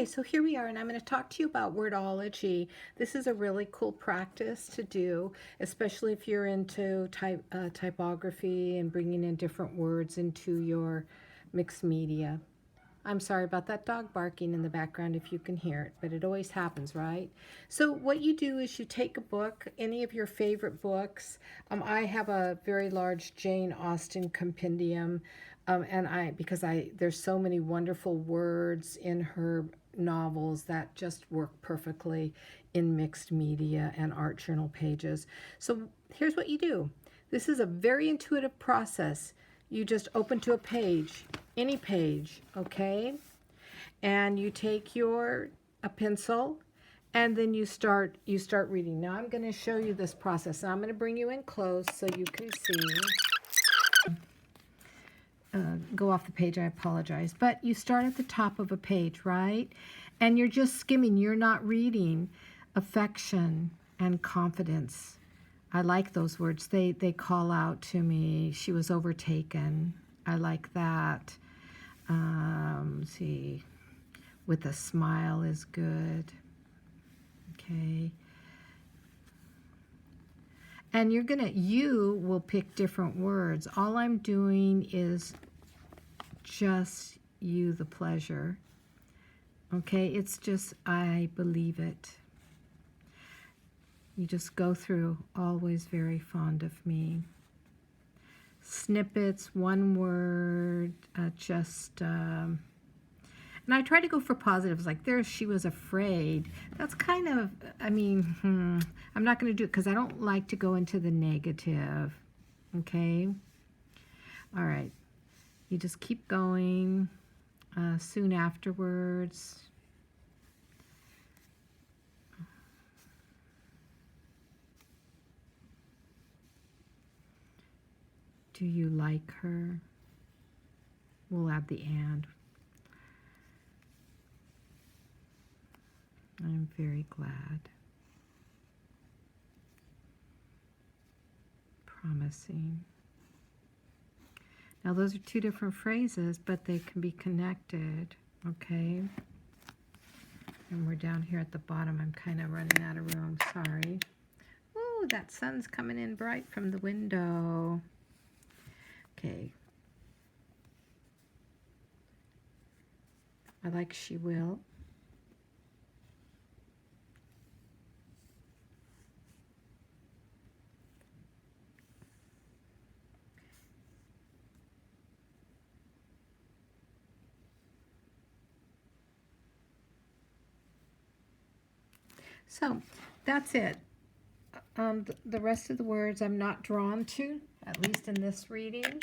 Okay, so here we are, and I'm going to talk to you about Wordology. This is a really cool practice to do, especially if you're into typography and bringing in different words into your mixed media. I'm sorry about that dog barking in the background if you can hear it, but it always happens, right? So what you do is you take a book, any of your favorite books. I have a very large Jane Austen compendium, and because there's so many wonderful words in her novels that just work perfectly in mixed media and art journal pages. So here's what you do. This is a very intuitive process. You just open to a page, any page, okay? And you take a pencil, and then you start reading. Now I'm going to show you this process. I'm going to bring you in close so you can see. Go off the page, I apologize. But you start at the top of a page, right? And you're just skimming. You're not reading. Affection and confidence. I like those words. They call out to me. She was overtaken. I like that. Let's see. With a smile is good. Okay. And you will pick different words. All I'm doing is just you the pleasure. Okay, it's just, I believe it. You just go through, always very fond of me. Snippets, one word, and I try to go for positives, like she was afraid. That's kind of, I'm not going to do it because I don't like to go into the negative. Okay? All right. You just keep going. Soon afterwards. Do you like her? We'll add the and. I'm very glad. Promising. Now those are two different phrases, but they can be connected, okay? And we're down here at the bottom. I'm kind of running out of room, sorry. Ooh, that sun's coming in bright from the window. Okay. I like she will. So that's it. The rest of the words I'm not drawn to, at least in this reading.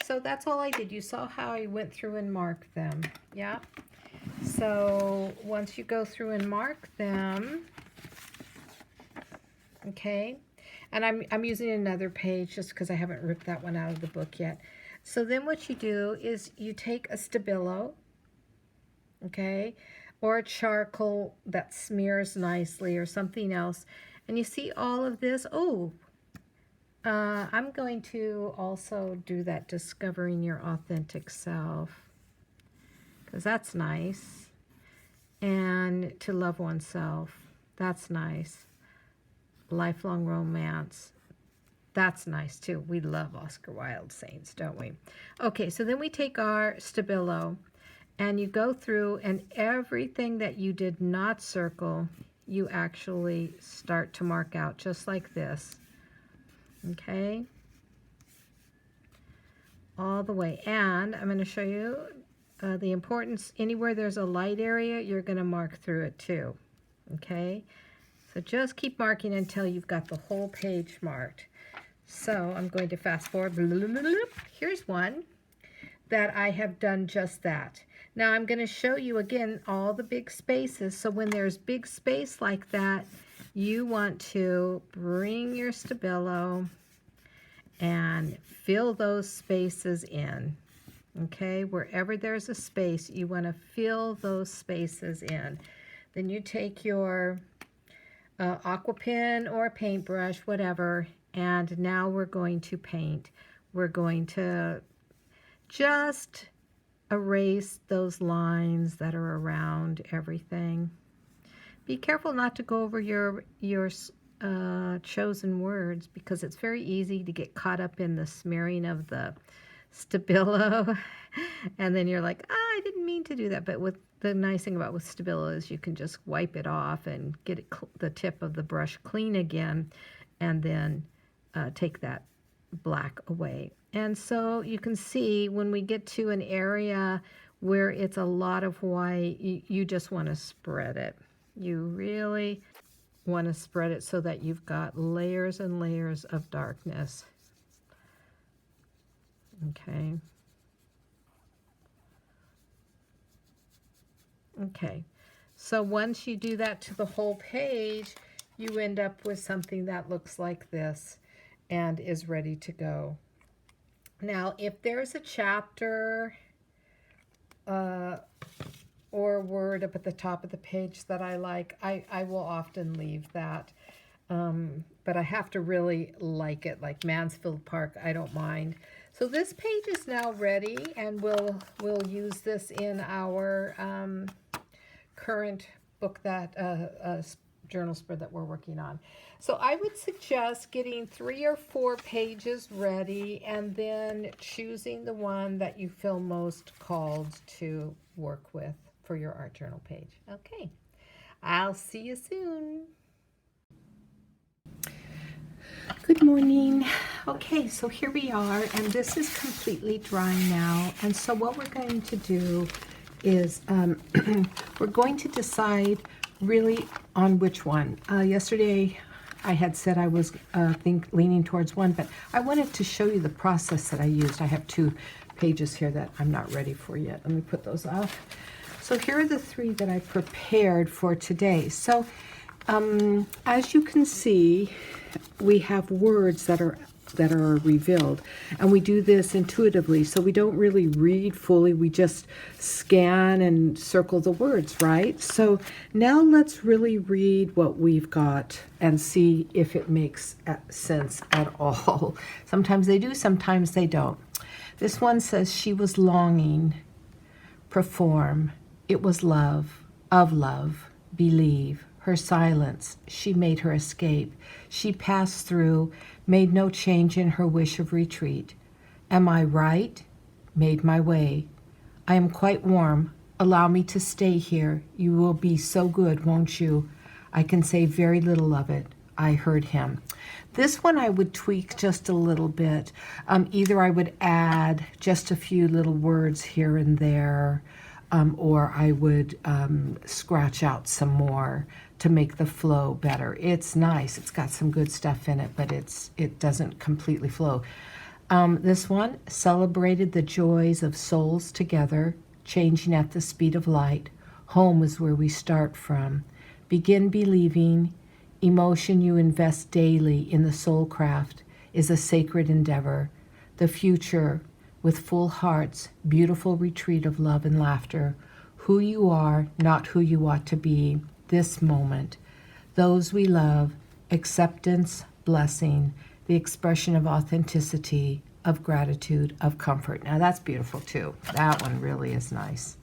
So that's all I did. You saw how I went through and marked them. Yeah. So once you go through and mark them, okay, and I'm using another page just because I haven't ripped that one out of the book yet. So then what you do is you take a Stabilo, okay, or a charcoal that smears nicely or something else, and you see all of this. Oh, I'm going to also do that discovering your authentic self, because that's nice. And to love oneself, that's nice. Lifelong romance, that's nice too. We love Oscar Wilde saints, don't we? Okay, so then we take our Stabilo, and you go through, and everything that you did not circle, you actually start to mark out just like this. Okay? All the way. And I'm going to show you the importance. Anywhere there's a light area, you're going to mark through it too. Okay? So just keep marking until you've got the whole page marked. So I'm going to fast forward. Here's one that I have done just that. Now I'm going to show you again all the big spaces. So when there's big space like that, you want to bring your Stabilo and fill those spaces in. Okay, wherever there's a space, you want to fill those spaces in. Then you take your aqua pen or a paintbrush, whatever, and now we're going to paint. We're going to just erase those lines that are around everything. Be careful not to go over your chosen words, because it's very easy to get caught up in the smearing of the Stabilo and then you're like, I didn't mean to do that. But with the nice thing about with Stabilo is you can just wipe it off and get it the tip of the brush clean again, and then take that black away. And so you can see when we get to an area where it's a lot of white, you just want to spread it. You really want to spread it so that you've got layers and layers of darkness. Okay. Okay. So once you do that to the whole page, you end up with something that looks like this and is ready to go. Now, if there's a chapter or a word up at the top of the page that I like, I will often leave that. But I have to really like it, like Mansfield Park, I don't mind. So this page is now ready, and we'll use this in our current book, that journal spread that we're working on. So I would suggest getting 3 or 4 pages ready and then choosing the one that you feel most called to work with for your art journal page. Okay, I'll see you soon. Good morning. Okay, so here we are, and this is completely dry now. And so what we're going to do is we're going to decide really on which one. Yesterday I had said I was leaning towards one, but I wanted to show you the process that I used. I have 2 pages here that I'm not ready for yet. Let me put those off. So here are the 3 that I prepared for today. So as you can see, we have words that are revealed, and we do this intuitively, so we don't really read fully. We just scan and circle the words, right? So now let's really read what we've got and see if it makes sense at all. Sometimes they do, sometimes they don't. This one says, she was longing, perform, it was love, of love, believe, her silence, she made her escape. She passed through, made no change in her wish of retreat. Am I right? Made my way. I am quite warm. Allow me to stay here. You will be so good, won't you? I can say very little of it. I heard him. This one I would tweak just a little bit. Either I would add just a few little words here and there, or I would scratch out some more to make the flow better. It's nice. It's got some good stuff in it, but it doesn't completely flow. This one celebrated the joys of souls together, changing at the speed of light. Home is where we start from. Begin believing. Emotion you invest daily in the soul craft is a sacred endeavor. The future, with full hearts, beautiful retreat of love and laughter. Who you are, not who you ought to be. This moment. Those we love, acceptance, blessing, the expression of authenticity, of gratitude, of comfort. Now that's beautiful too. That one really is nice.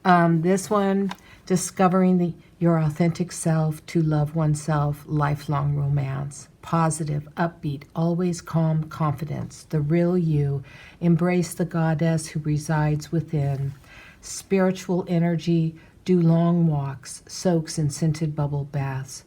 This one, discovering your authentic self, to love oneself, lifelong romance. Positive, upbeat, always calm confidence, the real you. Embrace the goddess who resides within. Spiritual energy, do long walks, soaks in scented bubble baths.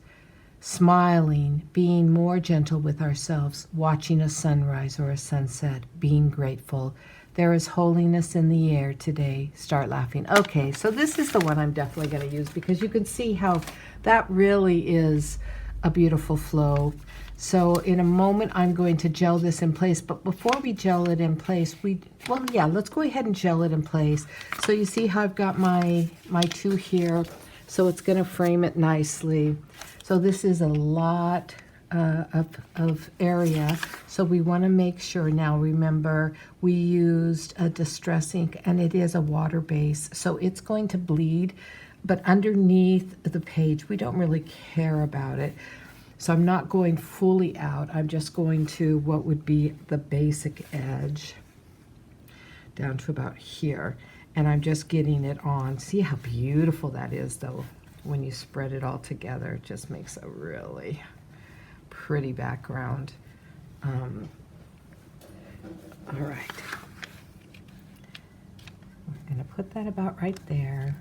Smiling, being more gentle with ourselves, watching a sunrise or a sunset, being grateful. There is holiness in the air today. Start laughing. Okay, so this is the one I'm definitely going to use, because you can see how that really is a beautiful flow. So in a moment, I'm going to gel this in place. But before we gel it in place, let's go ahead and gel it in place. So you see how I've got my 2 here. So it's going to frame it nicely. So this is a lot of area. So we want to make sure now, remember, we used a Distress ink, and it is a water base. So it's going to bleed, but underneath the page, we don't really care about it. So I'm not going fully out. I'm just going to what would be the basic edge down to about here. And I'm just getting it on. See how beautiful that is, though, when you spread it all together. It just makes a really pretty background. All right. We're going to put that about right there.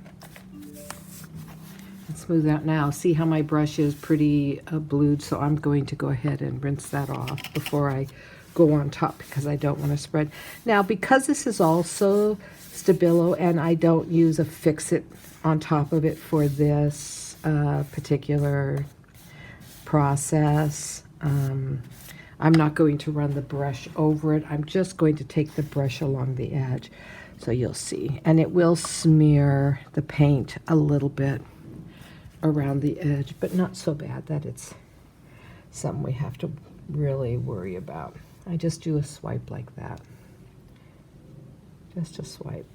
And smooth out now. See how my brush is pretty blued, so I'm going to go ahead and rinse that off before I go on top because I don't want to spread. Now, because this is also Stabilo and I don't use a fix-it on top of it for this particular process, I'm not going to run the brush over it. I'm just going to take the brush along the edge, so you'll see. And it will smear the paint a little bit around the edge, but not so bad that it's something we have to really worry about. I just do a swipe like that. Just a swipe.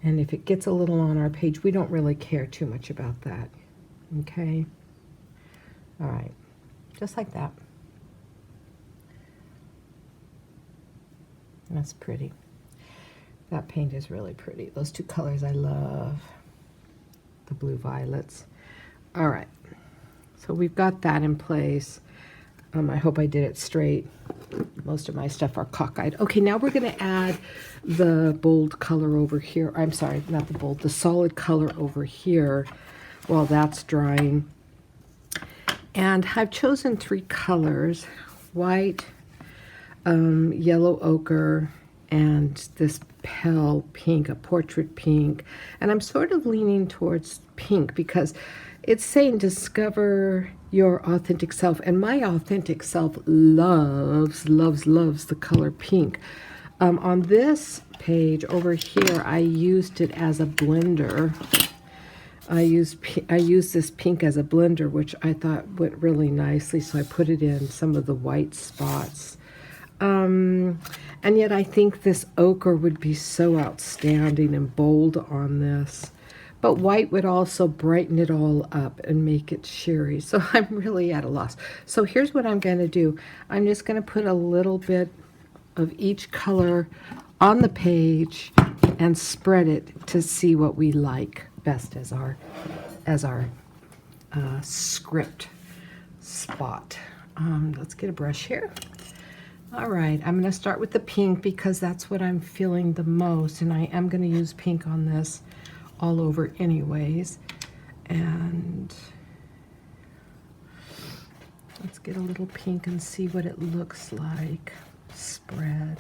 And if it gets a little on our page, we don't really care too much about that. Okay? All right. Just like that. That's pretty. That paint is really pretty. Those two colors I love. The blue violets. All right. So we've got that in place. I hope I did it straight. Most of my stuff are cockeyed. Okay, now we're going to add the bold color over here. I'm sorry, not the bold, the solid color over here while that's drying. And I've chosen 3 colors, white, yellow ochre, and this pale pink, a portrait pink. And I'm sort of leaning towards pink because it's saying discover your authentic self, and my authentic self loves the color pink. On this page over here, I used it as a blender. I used this pink as a blender, which I thought went really nicely, so I put it in some of the white spots. And yet I think this ochre would be so outstanding and bold on this. But white would also brighten it all up and make it sheery. So I'm really at a loss. So here's what I'm going to do. I'm just going to put a little bit of each color on the page and spread it to see what we like best as our script spot. Let's get a brush here. All right, I'm going to start with the pink because that's what I'm feeling the most, and I am going to use pink on this all over anyways. And let's get a little pink and see what it looks like. Spread.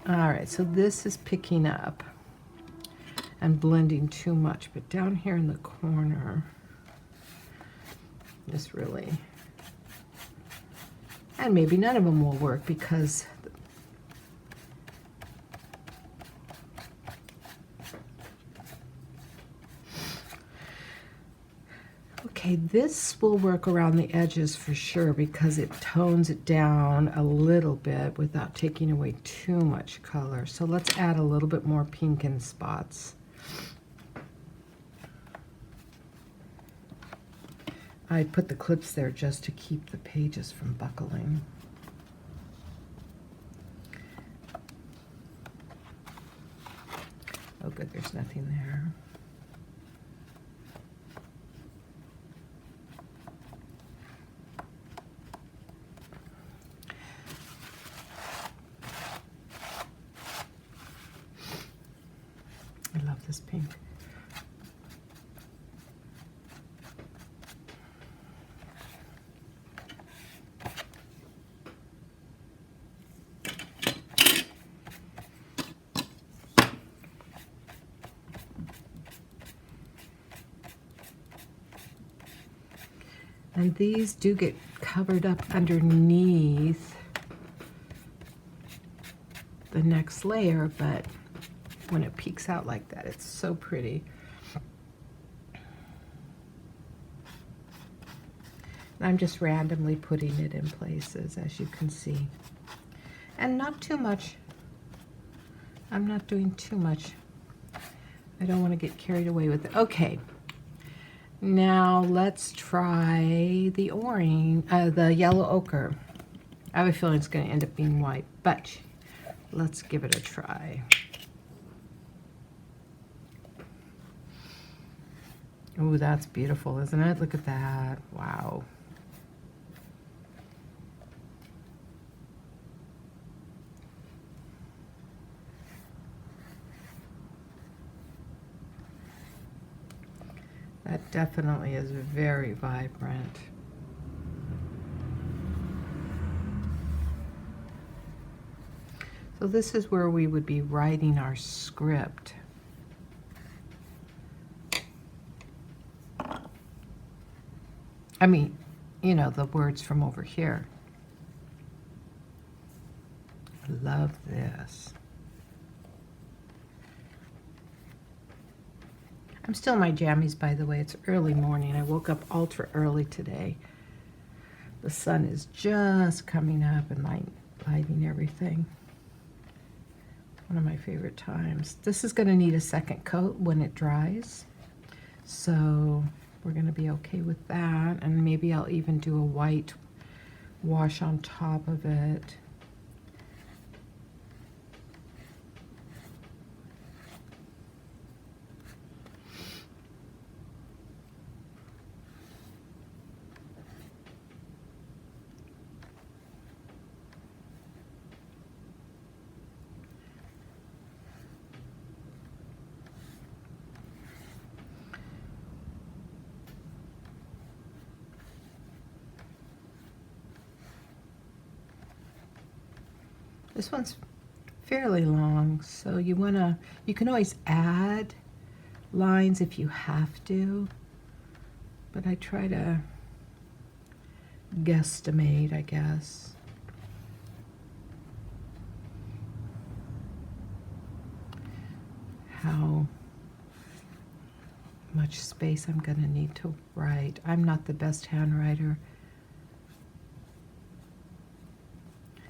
All right, so this is picking up and blending too much, but down here in the corner, this really, and maybe none of them will work because okay, this will work around the edges for sure because it tones it down a little bit without taking away too much color. So let's add a little bit more pink in spots. I put the clips there just to keep the pages from buckling. Oh good, there's nothing there. I love this pink. And these do get covered up underneath the next layer, but when it peeks out like that, it's so pretty. I'm just randomly putting it in places, as you can see. And not too much. I'm not doing too much. I don't want to get carried away with it. Okay. Now let's try the orange, the yellow ochre. I have a feeling it's going to end up being white, but let's give it a try. Oh, that's beautiful, isn't it? Look at that. Wow. That definitely is very vibrant. So this is where we would be writing our script. I mean, you know, the words from over here. I love this. I'm still in my jammies, by the way. It's early morning. I woke up ultra early today. The sun is just coming up and lighting everything. One of my favorite times. This is going to need a second coat when it dries. So we're going to be okay with that. And maybe I'll even do a white wash on top of it. This one's fairly long, so you can always add lines if you have to, but I try to guesstimate, I guess. How much space I'm going to need to write. I'm not the best handwriter.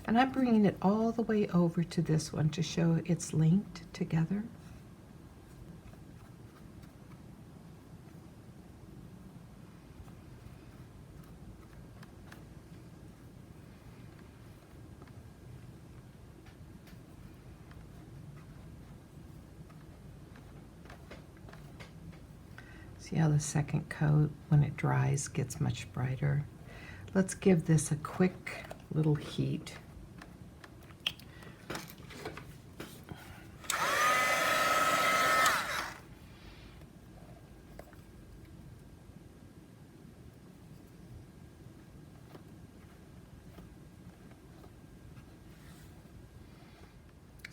And I'm bringing it all the way over to this one to show it's linked together. See how the second coat, when it dries, gets much brighter. Let's give this a quick little heat.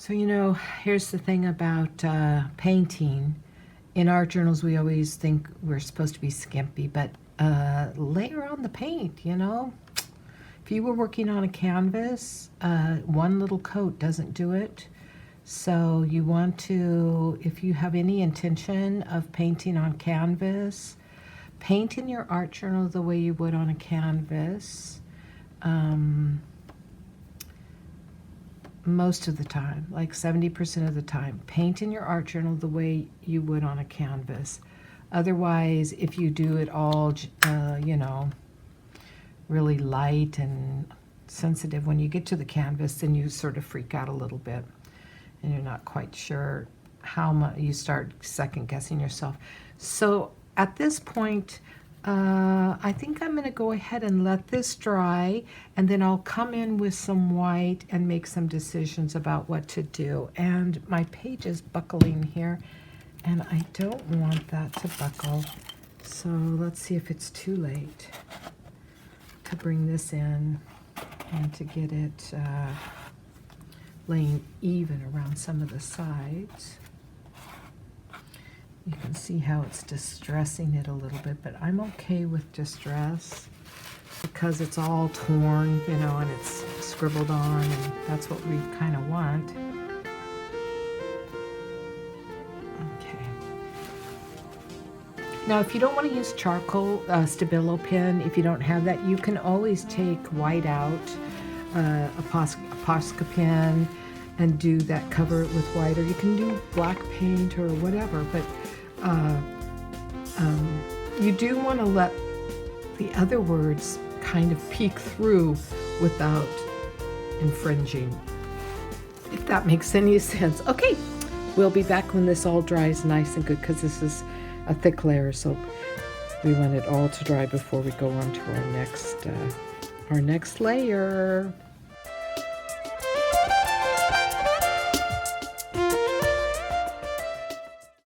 So, you know, here's the thing about painting. In art journals, we always think we're supposed to be skimpy, but layer on the paint, you know. If you were working on a canvas, one little coat doesn't do it. So you want to, if you have any intention of painting on canvas, paint in your art journal the way you would on a canvas. Most of the time, like 70% of the time, paint in your art journal the way you would on a canvas. Otherwise, if you do it all, you know, really light and sensitive, when you get to the canvas, then you sort of freak out a little bit and you're not quite sure how much, you start second guessing yourself. So at this point, I think I'm going to go ahead and let this dry, and then I'll come in with some white and make some decisions about what to do. And my page is buckling here, and I don't want that to buckle. So let's see if it's too late to bring this in and to get it laying even around some of the sides. You can see how it's distressing it a little bit, but I'm okay with distress because it's all torn, you know, and it's scribbled on, and that's what we kind of want. Okay. Now, if you don't want to use charcoal, Stabilo pen, if you don't have that, you can always take white out, Posca pen, and do that, cover it with white, or you can do black paint or whatever, but you do want to let the other words kind of peek through without infringing, if that makes any sense. Okay, we'll be back when this all dries nice and good, because this is a thick layer, so we want it all to dry before we go on to our next layer.